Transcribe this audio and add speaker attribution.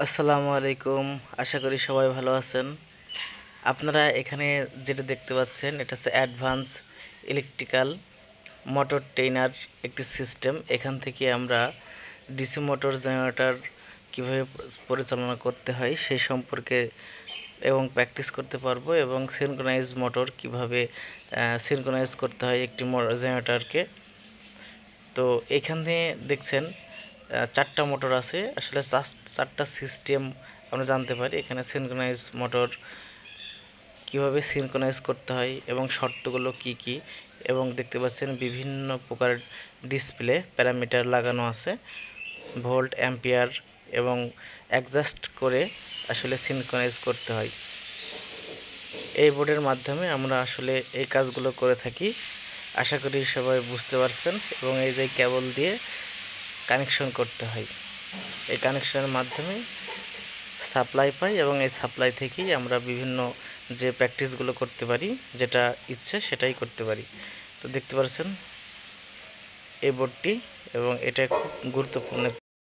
Speaker 1: আসসালামু আলাইকুম। আশা করি সবাই ভালো আছেন। আপনারা এখানে যেটা দেখতে পাচ্ছেন এটা হচ্ছে অ্যাডভান্স ইলেকট্রিক্যাল মোটর ট্রেনার একটি সিস্টেম। এখান থেকে আমরা ডিসি মোটর জেনারেটর কীভাবে পরিচালনা করতে হয় সেই সম্পর্কে এবং প্র্যাকটিস করতে পারবো, এবং সিনক্রোনাইজ মোটর কিভাবে সিনক্রোনাইজ করতে হয় একটি জেনারেটরকে। তো এখানে দেখছেন চারটা মোটর আছে। আসলে চারটা সিস্টেম আমরা জানতে পারি। এখানে সিনক্রোনাইজ মোটর কিভাবে সিনক্রোনাইজ করতে হয় এবং শর্তগুলো কি কি, এবং দেখতে পাচ্ছেন বিভিন্ন প্রকার ডিসপ্লে প্যারামিটার লাগানো আছে, ভোল্ট অ্যাম্পিয়ার, এবং অ্যাডজাস্ট করে আসলে সিনক্রোনাইজ করতে হয়। এই বোর্ডের মাধ্যমে আমরা আসলে এই কাজগুলো করে থাকি। আশা করি সবাই বুঝতে পারছেন। এবং এই যে কেবল দিয়ে কানেকশন করতে হয়, এই কানেকশনের মাধ্যমে সাপ্লাই পাই, এবং এই সাপ্লাই থেকেই আমরা বিভিন্ন যে প্র্যাকটিসগুলো করতে পারি, যেটা ইচ্ছে সেটাই করতে পারি। তো দেখতে পাচ্ছেন এই বোর্ডটি, এবং এটা খুব গুরুত্বপূর্ণ একটি